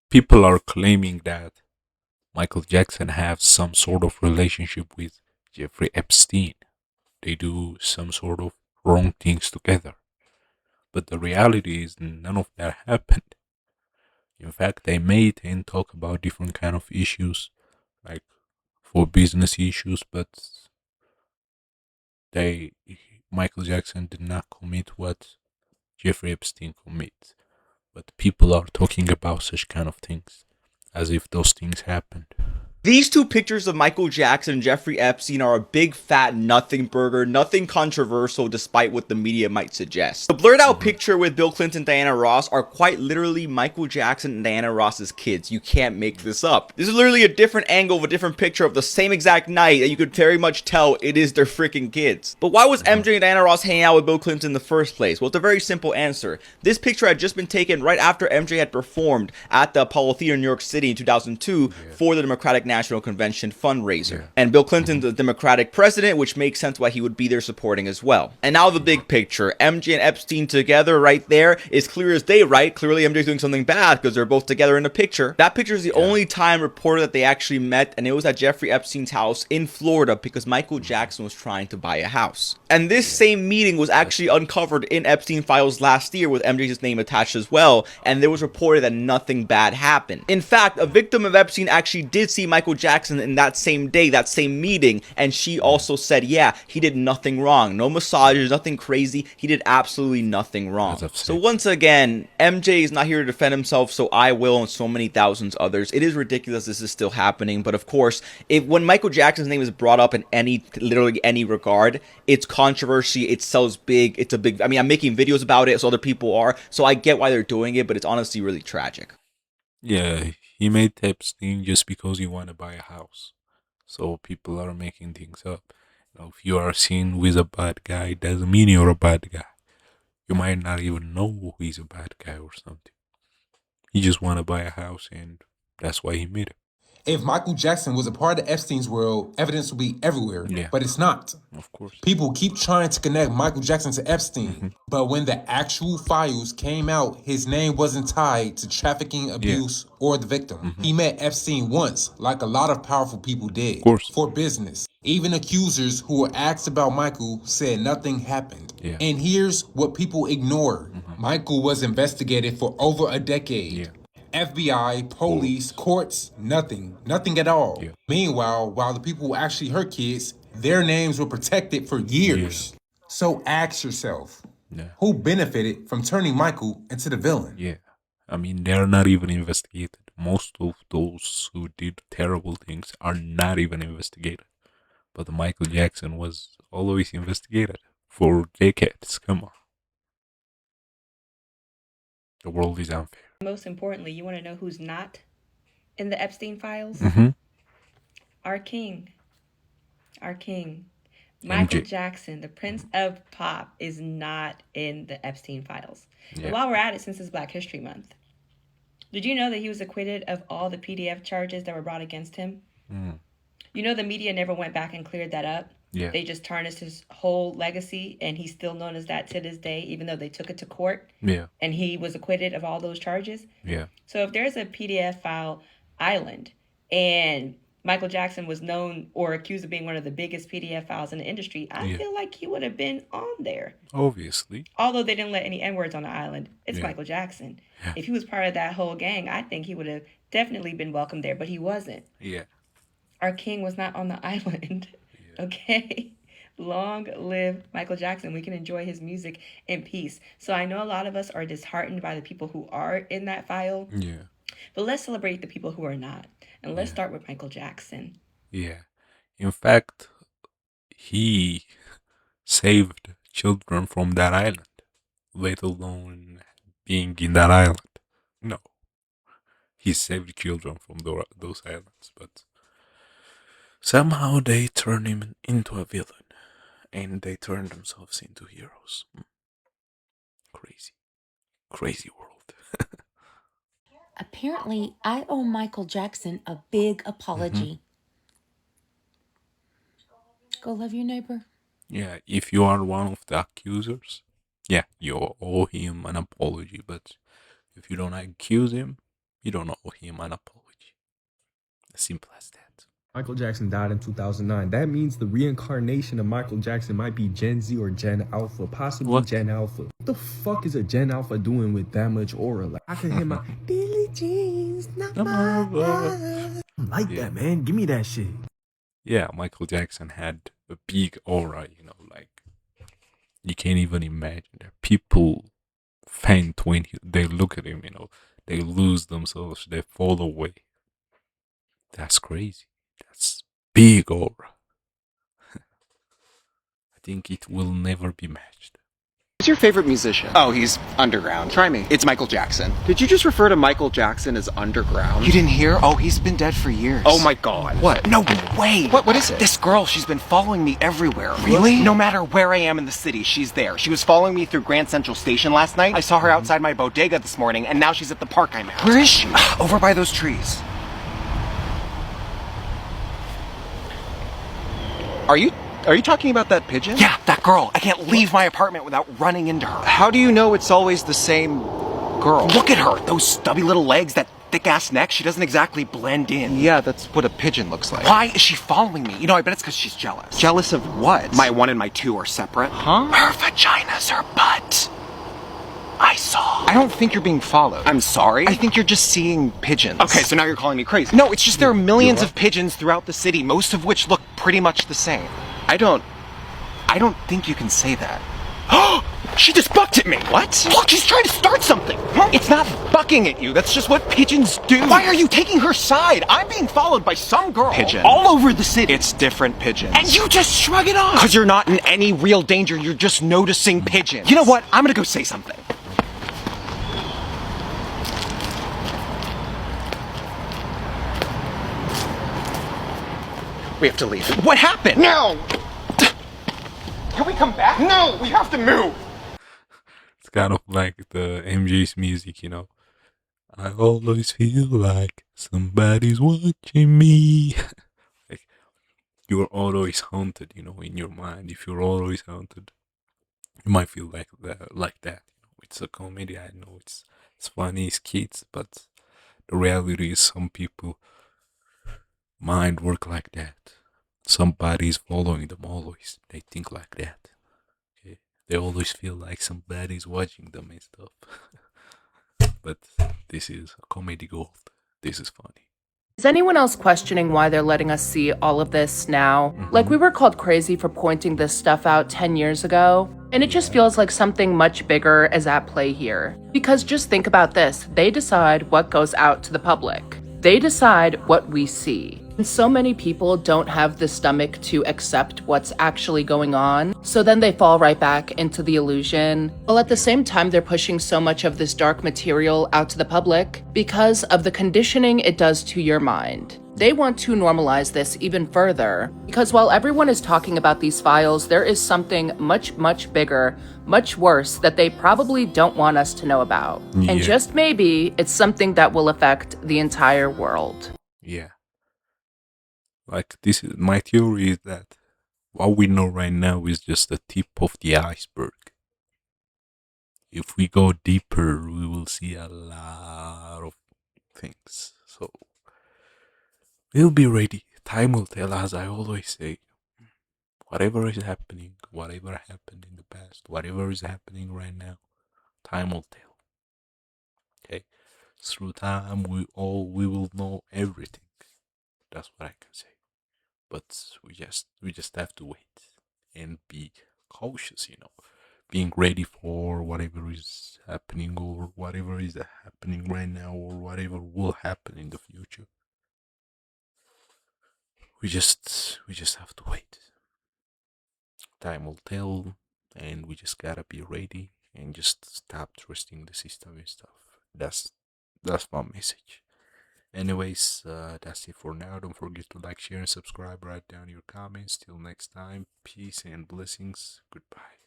People are claiming that Michael Jackson have some sort of relationship with Jeffrey Epstein. They do some sort of wrong things together. But the reality is none of that happened. In fact, they meet and talk about different kind of issues, like for business issues, but they Michael Jackson did not commit what Jeffrey Epstein commit. But people are talking about such kind of things as if those things happened. These two pictures of Michael Jackson and Jeffrey Epstein are a big fat nothing burger, nothing controversial despite what the media might suggest. The blurred out picture with Bill Clinton and Diana Ross are quite literally Michael Jackson and Diana Ross's kids. You can't make this up. This is literally a different angle of a different picture of the same exact night that you could very much tell it is their freaking kids. But why was MJ and Diana Ross hanging out with Bill Clinton in the first place? Well, it's a very simple answer. This picture had just been taken right after MJ had performed at the Apollo Theater in New York City in 2002 for the Democratic National Convention fundraiser. And Bill Clinton's the Democratic president, which makes sense why he would be there supporting as well. And now the big picture. MJ and Epstein together right there is clear as day, right? Clearly MJ's doing something bad because they're both together in the picture. That picture is the only time reported that they actually met, and it was at Jeffrey Epstein's house in Florida because Michael Jackson was trying to buy a house. And this same meeting was actually uncovered in Epstein files last year with MJ's name attached as well, and there was reported that nothing bad happened. In fact, a victim of Epstein actually did see Michael Jackson in that same day, that same meeting, and she also said, yeah, he did nothing wrong. No massages, nothing crazy. He did absolutely nothing wrong. So once again, MJ is not here to defend himself, so I will, and so many thousands others. It is ridiculous this is still happening, but of course, when Michael Jackson's name is brought up in literally any regard, it's controversy, it sells big, it's a big, I mean, I'm making videos about it, so other people are, so I get why they're doing it, but it's honestly really tragic. Yeah, he made Epstein just because he wanted to buy a house. So people are making things up. If you are seen with a bad guy, doesn't mean you're a bad guy. You might not even know he's a bad guy or something. He just want to buy a house, and that's why he made it. If Michael Jackson was a part of Epstein's world, evidence would be everywhere. Yeah. But it's not. Of course. People keep trying to connect Michael Jackson to Epstein. But when the actual files came out, his name wasn't tied to trafficking, abuse, or the victim. He met Epstein once, like a lot of powerful people did. Of course. For business. Even accusers who were asked about Michael said nothing happened. Yeah. And here's what people ignore. Michael was investigated for over a decade. Yeah. FBI, police, courts, nothing at all. Yeah. Meanwhile, while the people who actually hurt kids, their names were protected for years. So ask yourself, who benefited from turning Michael into the villain? Yeah. I mean, they're not even investigated. Most of those who did terrible things are not even investigated. But Michael Jackson was always investigated for decades. Come on. The world is unfair. Most importantly, you want to know who's not in the Epstein files? Our king. Our king. Michael Jackson, the Prince of Pop, is not in the Epstein files. Yeah. And while we're at it, since it's Black History Month, did you know that he was acquitted of all the PDF charges that were brought against him? You know the media never went back and cleared that up? Yeah. They just tarnished his whole legacy, and he's still known as that to this day, even though they took it to court. Yeah. And he was acquitted of all those charges. Yeah. So if there's a PDF file island, and Michael Jackson was known or accused of being one of the biggest PDF files in the industry, I feel like he would have been on there. Obviously. Although they didn't let any N-words on the island. It's Michael Jackson. Yeah. If he was part of that whole gang, I think he would have definitely been welcome there, but he wasn't. Yeah. Our king was not on the island. Okay? Long live Michael Jackson. We can enjoy his music in peace. So I know a lot of us are disheartened by the people who are in that file. Yeah. But let's celebrate the people who are not. And let's start with Michael Jackson. Yeah. In fact, he saved children from that island, let alone being in that island. No. He saved children from those islands, but somehow they turned him into a villain, and they turned themselves into heroes. Crazy. Crazy world. Apparently, I owe Michael Jackson a big apology. Go love your neighbor. Yeah, if you are one of the accusers, yeah, you owe him an apology, but if you don't accuse him, You don't owe him an apology. As simple as that. Michael Jackson died in 2009. That means the reincarnation of Michael Jackson might be Gen Z or Gen Alpha, possibly What? Gen Alpha. What the fuck is a Gen Alpha doing with that much aura? Like, I can hear my Billie Jean's not my love. Like that, man. Give me that shit. Yeah, Michael Jackson had a big aura, like you can't even imagine that. People faint when they look at him, they lose themselves, they fall away. That's crazy. That's big aura. I think it will never be matched. Who's your favorite musician? Oh, he's underground. Try me. It's Michael Jackson. Did you just refer to Michael Jackson as underground? You didn't hear? Oh, he's been dead for years. Oh my god. What? No way. What is it? This girl, she's been following me everywhere. Really? No matter where I am in the city, she's there. She was following me through Grand Central Station last night. I saw her outside my bodega this morning, and now she's at the park I'm at. Where is she? Over by those trees. Are you talking about that pigeon? Yeah, that girl. I can't leave my apartment without running into her. How do you know it's always the same girl? Look at her. Those stubby little legs, that thick-ass neck. She doesn't exactly blend in. Yeah, that's what a pigeon looks like. Why is she following me? I bet it's because she's jealous. Jealous of what? My 1 and my 2 are separate. Huh? Her vagina's her butt. I saw. I don't think you're being followed. I'm sorry? I think you're just seeing pigeons. Okay, so now you're calling me crazy. No, it's just there are millions of pigeons throughout the city, most of which look pretty much the same. I don't think you can say that. She just bucked at me! What? Look, she's trying to start something! It's not bucking at you, that's just what pigeons do! Why are you taking her side? I'm being followed by some girl Pigeon. all over the city! It's different pigeons. And you just shrug it off! Because you're not in any real danger, you're just noticing pigeons. You know what? I'm gonna go say something. We have to leave. What happened? No! Can we come back? No! We have to move! It's kind of like the MJ's music, I always feel like somebody's watching me. Like, you're always haunted, in your mind. If you're always haunted, you might feel like that. It's a comedy, I know it's funny, it's kids, but the reality is some people mind work like that. Somebody's following them always. They think like that. Okay? They always feel like somebody's watching them and stuff. But this is a comedy gold. This is funny. Is anyone else questioning why they're letting us see all of this now? Like, we were called crazy for pointing this stuff out 10 years ago, and it just feels like something much bigger is at play here. Because just think about this, they decide what goes out to the public. They decide what we see. And so many people don't have the stomach to accept what's actually going on, so then they fall right back into the illusion, while at the same time they're pushing so much of this dark material out to the public because of the conditioning it does to your mind. They want to normalize this even further, because while everyone is talking about these files, there is something much, much bigger, much worse that they probably don't want us to know about. Yeah. And just maybe, it's something that will affect the entire world. Yeah. Like, this is my theory is that what we know right now is just the tip of the iceberg. If we go deeper, we will see a lot of things. So we'll be ready. Time will tell, as I always say. Whatever is happening, whatever happened in the past, whatever is happening right now, time will tell. Okay? Through time, we will know everything. That's what I can say. But we just have to wait and be cautious, being ready for whatever is happening or whatever is happening right now or whatever will happen in the future. We just have to wait. Time will tell, and we just gotta be ready and just stop trusting the system and stuff. That's my message. Anyways, that's it for now. Don't forget to like, share, and subscribe. Write down your comments. Till next time, peace and blessings. Goodbye.